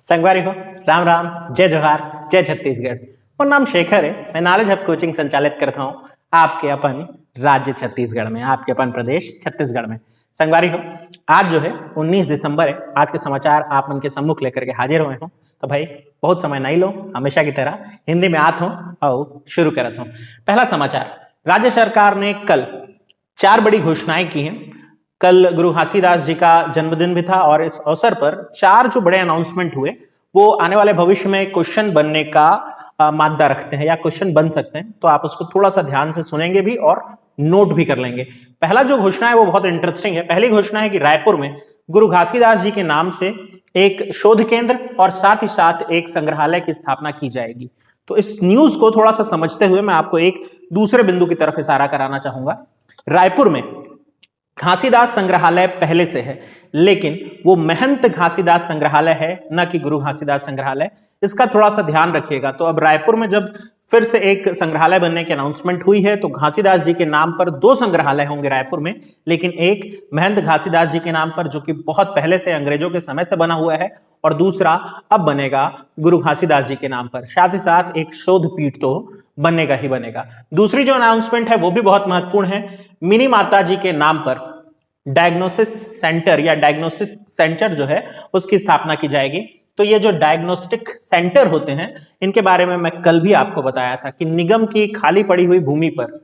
संगवारी हो, राम राम, जय जोहार, जय छत्तीसगढ़। और नाम शेखर है। मैं नॉलेज हब कोचिंग संचालित करता हूँ आपके अपन राज्य छत्तीसगढ़ में, आपके अपन प्रदेश छत्तीसगढ़ में। संगवारी हो, आज जो है 19 दिसंबर है। आज के समाचार आप मन के सम्मुख लेकर के हाजिर हुए हूँ। तो भाई बहुत समय नहीं लो, हमेशा की तरह हिंदी में आत हूँ और शुरू करत हूँ। पहला समाचार, राज्य सरकार ने कल 4 बड़ी घोषणाएं की हैं। कल गुरु घासीदास जी का जन्मदिन भी था और इस अवसर पर 4 जो बड़े अनाउंसमेंट हुए वो आने वाले भविष्य में क्वेश्चन बनने का मादा रखते हैं या क्वेश्चन बन सकते हैं। तो आप उसको थोड़ा सा ध्यान से सुनेंगे भी और नोट भी कर लेंगे। पहला जो घोषणा है वो बहुत इंटरेस्टिंग है। पहली घोषणा है कि रायपुर में गुरु घासीदास जी के नाम से एक शोध केंद्र और साथ ही साथ एक संग्रहालय की स्थापना की जाएगी। तो इस न्यूज को थोड़ा सा समझते हुए मैं आपको एक दूसरे बिंदु की तरफ इशारा कराना चाहूंगा। रायपुर में घासीदास संग्रहालय पहले से है, लेकिन वो महंत घासीदास संग्रहालय है, न कि गुरु घासीदास संग्रहालय। इसका थोड़ा सा ध्यान रखिएगा। तो अब रायपुर में जब फिर से एक संग्रहालय बनने की अनाउंसमेंट हुई है तो घासीदास जी के नाम पर 2 संग्रहालय होंगे रायपुर में, लेकिन एक महंत घासीदास जी के नाम पर जो कि बहुत पहले से अंग्रेजों के समय से बना हुआ है, और दूसरा अब बनेगा गुरु घासीदास जी के नाम पर। साथ ही साथ एक शोध पीठ तो बनेगा ही बनेगा। दूसरी जो अनाउंसमेंट है वो भी बहुत महत्वपूर्ण है। मिनी माता जी के नाम पर डायग्नोसिस सेंटर या डायग्नोस्टिक सेंटर जो है उसकी स्थापना की जाएगी। तो ये जो डायग्नोस्टिक सेंटर होते हैं इनके बारे में मैं कल भी आपको बताया था कि निगम की खाली पड़ी हुई भूमि पर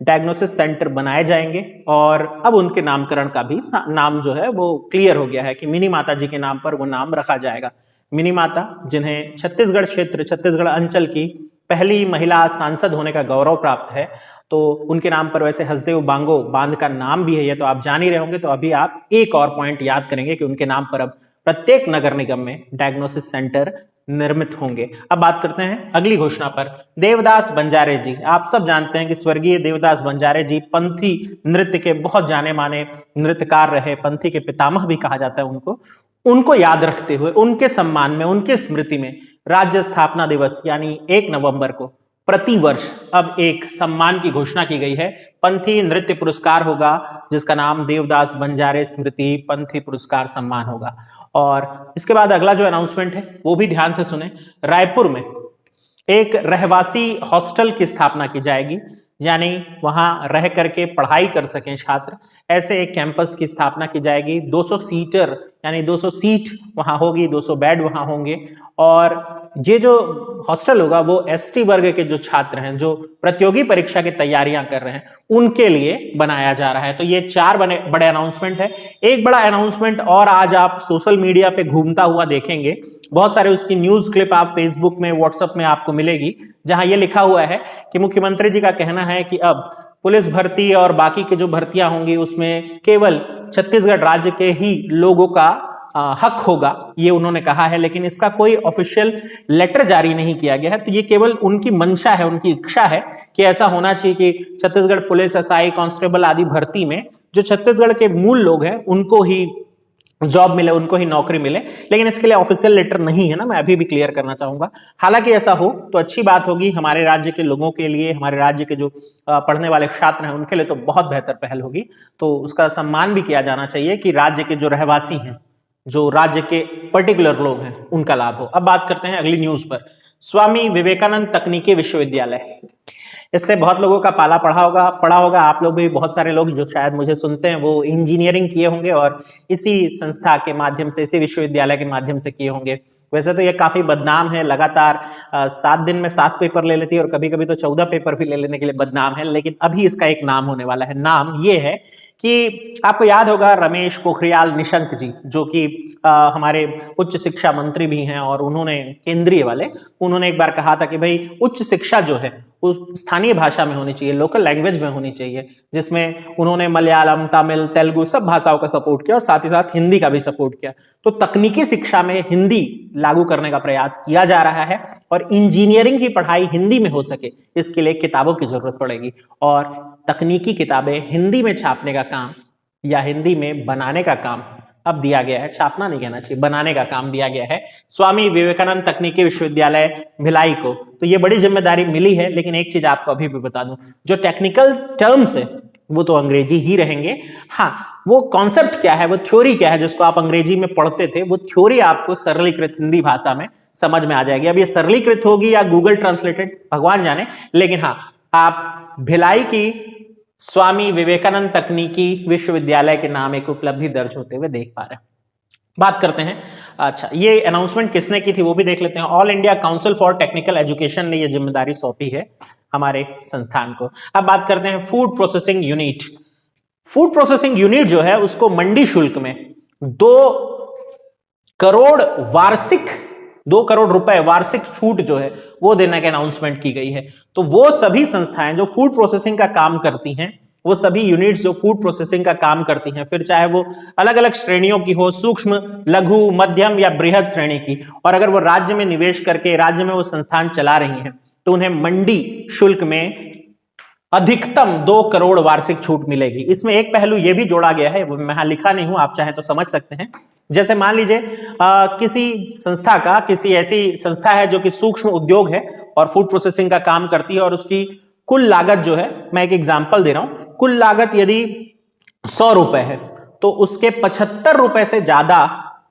डायग्नोसिस सेंटर बनाए जाएंगे, और अब उनके नामकरण का भी नाम जो है वो क्लियर हो गया है कि मिनी माता जी के नाम पर वो नाम रखा जाएगा। मिनी माता, जिन्हें छत्तीसगढ़ क्षेत्र, छत्तीसगढ़ अंचल की पहली महिला सांसद होने का गौरव प्राप्त है, तो उनके नाम पर वैसे हसदेव बांगो बांध का नाम भी है, ये तो आप जान ही रहे होंगे। तो अभी आप एक और पॉइंट याद करेंगे कि उनके नाम पर अब प्रत्येक नगर निगम में डायग्नोसिस सेंटर निर्मित होंगे। अब बात करते हैं अगली घोषणा पर। देवदास बंजारे जी, आप सब जानते हैं कि स्वर्गीय देवदास बंजारे जी पंथी नृत्य के बहुत जाने माने नृत्यकार रहे, पंथी के पितामह भी कहा जाता है उनको याद रखते हुए, उनके सम्मान में, उनके स्मृति में राज्य स्थापना दिवस यानी 1 नवंबर को प्रतिवर्ष अब एक सम्मान की घोषणा की गई है। पंथी नृत्य पुरस्कार होगा जिसका नाम देवदास बंजारे स्मृति पंथी पुरस्कार सम्मान होगा। और इसके बाद अगला जो अनाउंसमेंट है वो भी ध्यान से सुने। रायपुर में एक रहवासी हॉस्टल की स्थापना की जाएगी, यानी वहां रह करके पढ़ाई कर सकें छात्र, ऐसे एक कैंपस की स्थापना की जाएगी। 200 सीटर यानी 200 सीट वहां होगी, 200 बेड वहां होंगे। और ये जो हॉस्टल होगा वो एसटी वर्ग के जो छात्र हैं, जो प्रतियोगी परीक्षा की तैयारियां कर रहे हैं, उनके लिए बनाया जा रहा है। तो ये 4 बड़े अनाउंसमेंट है। एक बड़ा अनाउंसमेंट और आज आप सोशल मीडिया पे घूमता हुआ देखेंगे, बहुत सारे उसकी न्यूज क्लिप आप फेसबुक में, व्हाट्सएप में आपको मिलेगी, जहां ये लिखा हुआ है कि मुख्यमंत्री जी का कहना है कि अब पुलिस भर्ती और बाकी की जो भर्तियां होंगी उसमें केवल छत्तीसगढ़ राज्य के ही लोगों का हक होगा, ये उन्होंने कहा है। लेकिन इसका कोई ऑफिशियल लेटर जारी नहीं किया गया है। तो ये केवल उनकी मंशा है, उनकी इच्छा है कि ऐसा होना चाहिए कि छत्तीसगढ़ पुलिस, एसआई, कांस्टेबल आदि भर्ती में जो छत्तीसगढ़ के मूल लोग हैं उनको ही जॉब मिले, उनको ही नौकरी मिले। लेकिन इसके लिए ऑफिशियल लेटर नहीं है ना, मैं अभी भी क्लियर करना चाहूंगा। हालांकि ऐसा हो तो अच्छी बात होगी हमारे राज्य के लोगों के लिए, हमारे राज्य के जो पढ़ने वाले छात्र हैं उनके लिए तो बहुत बेहतर पहल होगी। तो उसका सम्मान भी किया जाना चाहिए कि राज्य के जो रहवासी हैं, जो राज्य के पर्टिकुलर लोग हैं, उनका लाभ हो। अब बात करते हैं अगली न्यूज पर। स्वामी विवेकानंद तकनीकी विश्वविद्यालय, इससे बहुत लोगों का पाला पड़ा होगा। आप लोग भी, बहुत सारे लोग जो शायद मुझे सुनते हैं वो इंजीनियरिंग किए होंगे और इसी संस्था के माध्यम से, इसी विश्वविद्यालय के माध्यम से किए होंगे। वैसे तो ये काफी बदनाम है, लगातार 7 दिन में 7 पेपर ले लेती है और कभी कभी तो 14 पेपर भी ले लेने के लिए बदनाम है। लेकिन अभी इसका एक नाम होने वाला है। नाम ये है कि आपको याद होगा रमेश पोखरियाल निशंक जी, जो कि हमारे उच्च शिक्षा मंत्री भी हैं और उन्होंने, केंद्रीय वाले, उन्होंने एक बार कहा था कि भाई उच्च शिक्षा जो है वो स्थानीय भाषा में होनी चाहिए, लोकल लैंग्वेज में होनी चाहिए, जिसमें उन्होंने मलयालम, तमिल, तेलुगु सब भाषाओं का सपोर्ट किया और साथ ही साथ हिंदी का भी सपोर्ट किया। तो तकनीकी शिक्षा में हिंदी लागू करने का प्रयास किया जा रहा है और इंजीनियरिंग की पढ़ाई हिंदी में हो सके इसके लिए किताबों की जरूरत पड़ेगी। और तकनीकी किताबें हिंदी में छापने का काम या हिंदी में बनाने का काम अब दिया गया है, छापना नहीं कहना चाहिए, बनाने का काम दिया गया है स्वामी विवेकानंद तकनीकी विश्वविद्यालय भिलाई को। तो ये बड़ी जिम्मेदारी मिली है। लेकिन एक चीज आपको अभी भी बता दूं, जो टेक्निकल टर्म्स है वो तो अंग्रेजी ही रहेंगे। हाँ, वो कॉन्सेप्ट क्या है, वो थ्योरी क्या है जिसको आप अंग्रेजी में पढ़ते थे, वो थ्योरी आपको सरलीकृत हिंदी भाषा में समझ में आ जाएगी। अब ये सरलीकृत होगी या गूगल ट्रांसलेटेड भगवान जाने, लेकिन हाँ, आप भिलाई की स्वामी विवेकानंद तकनीकी विश्वविद्यालय के नाम एक उपलब्धि दर्ज होते हुए देख पा रहे हैं। बात करते हैं, अच्छा ये अनाउंसमेंट किसने की थी वो भी देख लेते हैं। All India council for technical education ने ये जिम्मेदारी सौंपी है हमारे संस्थान को। अब बात करते हैं food processing unit. Food processing unit जो है उसको मंडी शुल्क में 2 करोड़ रुपए वार्षिक छूट जो है वो देने की अनाउंसमेंट की गई है। तो वो सभी संस्थाएं जो फूड प्रोसेसिंग का काम करती हैं, वो सभी यूनिट्स जो फूड प्रोसेसिंग का काम करती हैं, फिर चाहे वो अलग अलग श्रेणियों की हो, सूक्ष्म, लघु, मध्यम या बृहद श्रेणी की, और अगर वो राज्य में निवेश करके राज्य में वो संस्थान चला रही हैं, तो उन्हें मंडी शुल्क में अधिकतम 2 करोड़ वार्षिक छूट मिलेगी। इसमें एक पहलू यह भी जोड़ा गया है, वो मैं यहां लिखा नहीं हूं, आप चाहें तो समझ सकते हैं। जैसे मान लीजिए किसी संस्था का, किसी ऐसी संस्था है जो कि सूक्ष्म उद्योग है और फूड प्रोसेसिंग का काम करती है, और उसकी कुल लागत जो है, मैं एक एग्जांपल दे रहा हूं, कुल लागत यदि 100 रुपए है तो उसके 75 रुपए से ज्यादा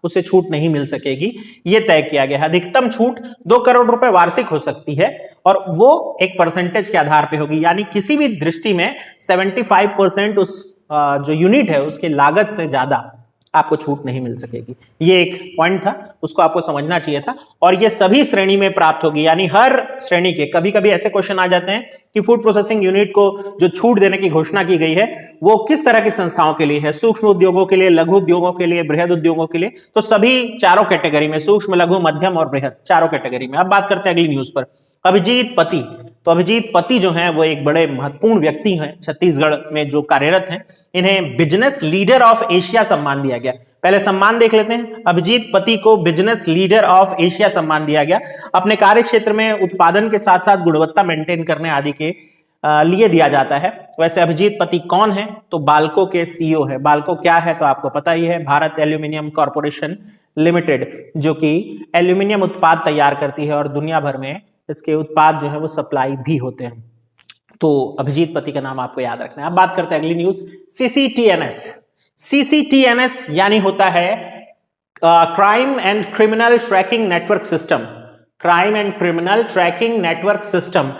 उसे छूट नहीं मिल सकेगी, यह तय किया गया है। अधिकतम छूट 2 करोड़ रुपए वार्षिक हो सकती है और वो एक परसेंटेज के आधार पे होगी, यानी किसी भी दृष्टि में 75% उस जो यूनिट है उसकी लागत से ज्यादा आपको छूट नहीं मिल सकेगी। ये एक पॉइंट था, उसको आपको समझना चाहिए था। और ये सभी श्रेणी में प्राप्त होगी, यानी हर श्रेणी के, कभी कभी ऐसे क्वेश्चन आ जाते हैं कि फूड प्रोसेसिंग यूनिट को जो छूट देने की घोषणा की गई है वो किस तरह की संस्थाओं के लिए है, सूक्ष्म उद्योगों के लिए, लघु उद्योगों के लिए, बृहद उद्योगों के लिए। तो सभी चारों कैटेगरी में, सूक्ष्म, लघु, मध्यम और बृहद, चारों कैटेगरी में। अब बात करते हैं अगली न्यूज पर, अभिजीत पति। तो अभिजीत पति जो हैं वो एक बड़े महत्वपूर्ण व्यक्ति हैं छत्तीसगढ़ में जो कार्यरत हैं। इन्हें बिजनेस लीडर ऑफ एशिया सम्मान दिया गया। पहले सम्मान देख लेते हैं। अभिजीत पति को बिजनेस लीडर ऑफ एशिया सम्मान दिया गया। अपने कार्य क्षेत्र में उत्पादन के साथ साथ गुणवत्ता मेंटेन करने आदि के लिए दिया जाता है। वैसे अभिजीत पति कौन है, तो बाल्को के सीईओ है। बाल्को क्या है तो आपको पता ही है, भारत एल्यूमिनियम कॉर्पोरेशन लिमिटेड, जो कि एल्यूमिनियम उत्पाद तैयार करती है और दुनिया भर में इसके उत्पाद जो है वो सप्लाई भी होते हैं। तो अभिजीत पति का नाम आपको याद रखना है। अब बात करते हैं अगली न्यूज, सीसीटीएनएस। सीसीटीएनएस यानी होता है crime and criminal tracking network system. Crime and criminal tracking network system,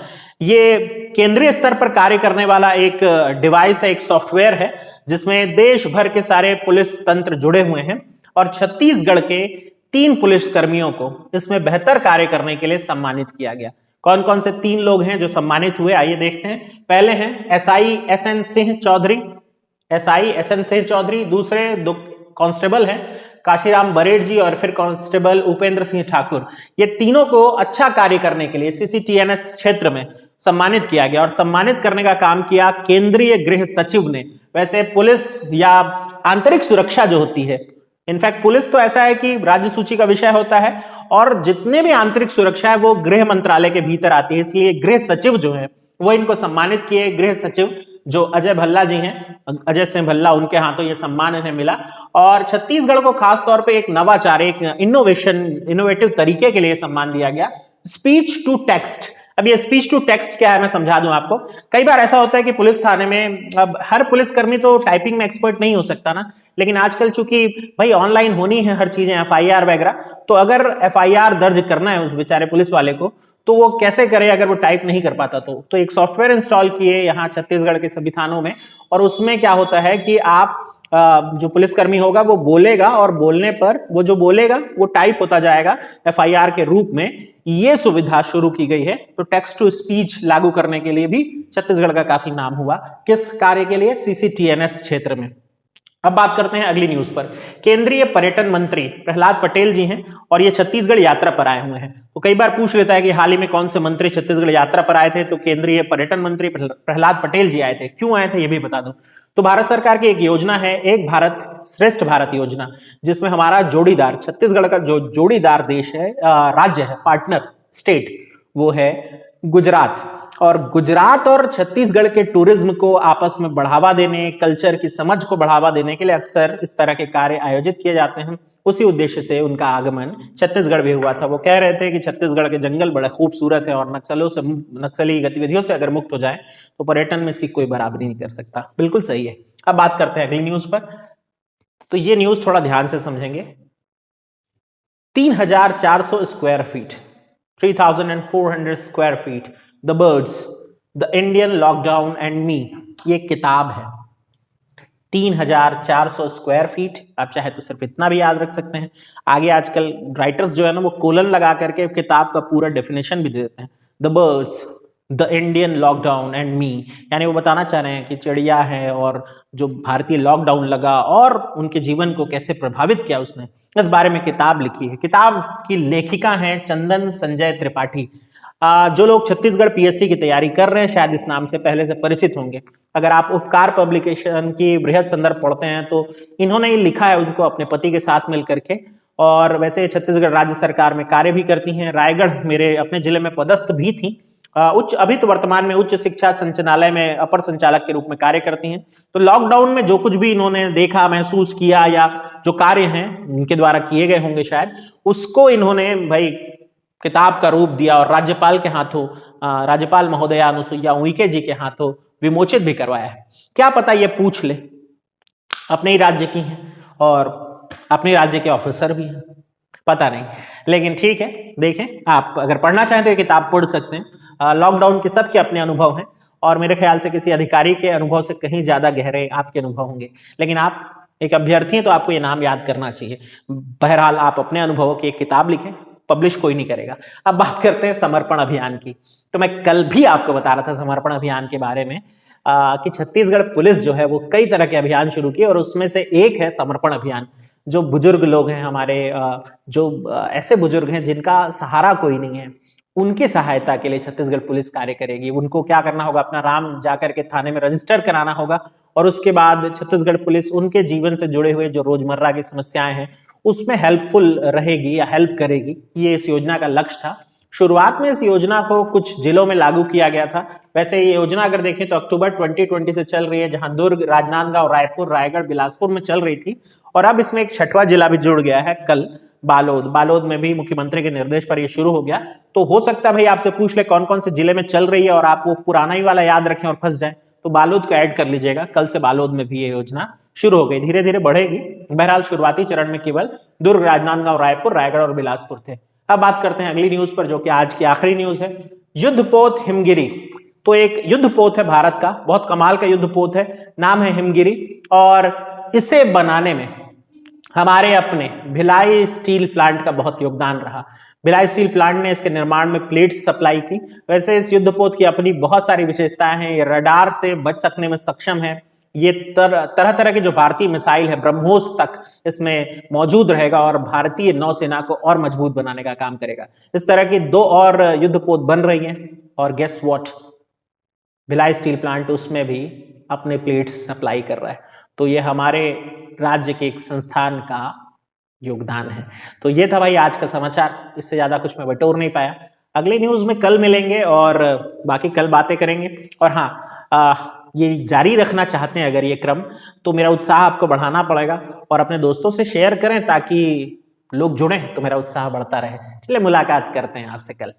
ये केंद्रीय स्तर पर कार्य करने वाला एक डिवाइस है, एक सॉफ्टवेयर है, जिसमें देश भर के सारे पुलिस तंत्र जुड़े हुए हैं। और छत्तीसगढ़ के 3 पुलिस कर्मियों को इसमें बेहतर कार्य करने के लिए सम्मानित किया गया। कौन कौन से 3 लोग हैं जो सम्मानित हुए, आइए देखते हैं। पहले हैं SI SN Singh Chaudhary, SI SN Singh Chaudhary. दूसरे 2 कांस्टेबल हैं, काशीराम बरेड जी और फिर कांस्टेबल उपेंद्र सिंह ठाकुर। ये तीनों को अच्छा कार्य करने के लिए सीसीटीएनएस क्षेत्र में सम्मानित किया गया, और सम्मानित करने का काम किया केंद्रीय गृह सचिव ने। वैसे पुलिस या आंतरिक सुरक्षा जो होती है, इनफैक्ट पुलिस तो ऐसा है कि राज्य सूची का विषय होता है, और जितने भी आंतरिक सुरक्षा है वो गृह मंत्रालय के भीतर आती है, इसलिए गृह सचिव जो है वो इनको सम्मानित किए। गृह सचिव जो अजय भल्ला जी हैं, अजय सिंह भल्ला, उनके हाथों ये सम्मान इन्हें मिला। और छत्तीसगढ़ को खास तौर पे एक नवाचार, एक इनोवेटिव तरीके के लिए सम्मान दिया गया, स्पीच टू टेक्स्ट। अब ये स्पीच टू टेक्स्ट क्या है मैं समझा दूं आपको। कई बार ऐसा होता है कि पुलिस थाने में, अब हर पुलिसकर्मी तो टाइपिंग में एक्सपर्ट नहीं हो सकता ना, लेकिन आजकल चूंकि भाई ऑनलाइन होनी है हर चीजें, एफआईआर वगैरह, तो अगर एफआईआर दर्ज करना है उस बेचारे पुलिस वाले को, तो वो कैसे करे अगर वो टाइप नहीं कर पाता। तो एक सॉफ्टवेयर इंस्टॉल किए यहाँ छत्तीसगढ़ के सभी थानों में, और उसमें क्या होता है कि आप जो पुलिसकर्मी होगा वो बोलेगा, और बोलने पर वो जो बोलेगा वो टाइप होता जाएगा एफआईआर के रूप में। ये सुविधा शुरू की गई है। तो टेक्स्ट टू स्पीच लागू करने के लिए भी छत्तीसगढ़ का काफी नाम हुआ। किस कार्य के लिए? सीसीटीएनएस क्षेत्र में। अब बात करते हैं अगली न्यूज पर। केंद्रीय पर्यटन मंत्री प्रहलाद पटेल जी हैं और ये छत्तीसगढ़ यात्रा पर आए हुए हैं। तो कई बार पूछ लेता है कि हाल ही में कौन से मंत्री छत्तीसगढ़ यात्रा पर आए थे, तो केंद्रीय पर्यटन मंत्री प्रहलाद पटेल जी आए थे। क्यों आए थे ये भी बता दूं। तो भारत सरकार की एक योजना है, एक भारत श्रेष्ठ भारत योजना, जिसमें हमारा जोड़ीदार, छत्तीसगढ़ का जो जोड़ीदार देश है, राज्य है, पार्टनर स्टेट, वो है गुजरात। और गुजरात और छत्तीसगढ़ के टूरिज्म को आपस में बढ़ावा देने, कल्चर की समझ को बढ़ावा देने के लिए अक्सर इस तरह के कार्य आयोजित किए जाते हैं। उसी उद्देश्य से उनका आगमन छत्तीसगढ़ भी हुआ था। वो कह रहे थे कि छत्तीसगढ़ के जंगल बड़े खूबसूरत है और नक्सली गतिविधियों से अगर मुक्त हो जाए तो पर्यटन में इसकी कोई बराबरी नहीं कर सकता। बिल्कुल सही है। अब बात करते हैं अगली न्यूज पर। तो ये न्यूज थोड़ा ध्यान से समझेंगे। 3,400 square feet, 3,400 square feet, the birds, the Indian lockdown and me, ये किताब है। 3,400 स्क्वायर फीट, आप चाहे तो सिर्फ इतना भी याद रख सकते हैं। आगे आजकल राइटर्स जो है ना वो कोलन लगा करके किताब का पूरा डेफिनेशन भी दे देते हैं। The birds, the Indian lockdown and me, यानी वो बताना चाह रहे हैं कि चिड़िया है और जो भारतीय लॉकडाउन लगा और उनके जीवन को कैसे प्रभावित किया उसने, इस बारे में किताब लिखी है। किताब की लेखिका हैं चंदन संजय त्रिपाठी। जो लोग छत्तीसगढ़ पीएससी की तैयारी कर रहे हैं शायद इस नाम से पहले से परिचित होंगे। अगर आप उपकार पब्लिकेशन की बृहद संदर्भ पढ़ते हैं तो इन्होंने ही लिखा है उनको अपने पति के साथ मिल करके। और वैसे छत्तीसगढ़ राज्य सरकार में कार्य भी करती हैं। रायगढ़ मेरे अपने जिले में पदस्थ भी थी। अभी तो वर्तमान में उच्च शिक्षा संचालय में अपर संचालक के रूप में कार्य करती हैं। तो लॉकडाउन में जो कुछ भी इन्होंने देखा, महसूस किया या जो कार्य हैं इनके द्वारा किए गए होंगे शायद, उसको इन्होंने भाई किताब का रूप दिया और राज्यपाल के हाथों, राज्यपाल महोदया अनुसुईया उइके जी के हाथों विमोचित भी करवाया है। क्या पता ये पूछ ले, अपने ही राज्य की हैं और अपने राज्य के ऑफिसर भी हैं, पता नहीं। लेकिन ठीक है, देखें, आप अगर पढ़ना चाहें तो ये किताब पढ़ सकते हैं। लॉकडाउन के सबके अपने अनुभव हैं और मेरे ख्याल से किसी अधिकारी के अनुभव से कहीं ज्यादा गहरे आपके अनुभव होंगे। लेकिन आप एक अभ्यर्थी हैं तो आपको ये नाम याद करना चाहिए। बहरहाल आप अपने अनुभवों की एक किताब लिखें, पब्लिश कोई नहीं करेगा। अब बात करते हैं समर्पण अभियान की। तो मैं कल भी आपको बता रहा था समर्पण अभियान के बारे में कि छत्तीसगढ़ पुलिस जो है वो कई तरह के अभियान शुरू किए और उसमें से एक है समर्पण अभियान। जो बुजुर्ग लोग हैं हमारे, जो ऐसे बुजुर्ग हैं जिनका सहारा कोई नहीं है, उनकी सहायता के लिए छत्तीसगढ़ पुलिस कार्य करेगी। उनको क्या करना होगा, अपना नाम जाकर के थाने में रजिस्टर कराना होगा और उसके बाद छत्तीसगढ़ पुलिस उनके जीवन से जुड़े हुए जो रोजमर्रा की समस्याएं हैं उसमें हेल्पफुल रहेगी या हेल्प करेगी। ये इस योजना का लक्ष्य था। शुरुआत में इस योजना को कुछ जिलों में लागू किया गया था। वैसे ये योजना अगर देखें तो अक्टूबर 2020 से चल रही है, जहां दुर्ग, राजनांदगांव, रायपुर, रायगढ़, बिलासपुर में चल रही थी। और अब इसमें एक छठवां जिला भी जुड़ गया है कल, बालोद में भी मुख्यमंत्री के निर्देश पर ये शुरू हो गया। तो हो सकता है भाई आपसे पूछ ले कौन कौन से जिले में चल रही है और आप वो पुराना ही वाला याद रखें और फंस जाए, तो बालोद को ऐड कर लीजिएगा। कल से बालोद में भी ये योजना शुरू हो गई, धीरे धीरे बढ़ेगी। बहरहाल शुरुआती चरण में केवल दुर्ग, राजनांदगांव, रायपुर, रायगढ़ और बिलासपुर थे। अब बात करते हैं अगली न्यूज पर, जो कि आज की आखिरी न्यूज है। युद्धपोत हिमगिरी। तो एक युद्धपोत है भारत का, बहुत कमाल का युद्धपोत है, नाम है हिमगिरी। और इसे बनाने में हमारे अपने भिलाई स्टील प्लांट का बहुत योगदान रहा। भिलाई स्टील प्लांट ने इसके निर्माण में प्लेट्स सप्लाई की। वैसे इस युद्धपोत की अपनी बहुत सारी विशेषताएं हैं। ये रडार से बच सकने में सक्षम है। ये तरह तरह के जो भारतीय मिसाइल है ब्रह्मोस तक इसमें मौजूद रहेगा और भारतीय नौसेना को और मजबूत बनाने का काम करेगा। इस तरह की 2 और युद्धपोत बन रही हैं और guess what, Bhilai steel plant उसमें भी अपने प्लेट्स सप्लाई कर रहा है। तो ये हमारे राज्य के एक संस्थान का योगदान है। तो ये था भाई आज का समाचार, इससे ज्यादा कुछ मैं बटोर नहीं पाया। अगली न्यूज में कल मिलेंगे और बाकी कल बातें करेंगे। और हाँ, ये जारी रखना चाहते हैं अगर ये क्रम, तो मेरा उत्साह आपको बढ़ाना पड़ेगा और अपने दोस्तों से शेयर करें ताकि लोग जुड़ें तो मेरा उत्साह बढ़ता रहे। चलिए मुलाकात करते हैं आपसे कल।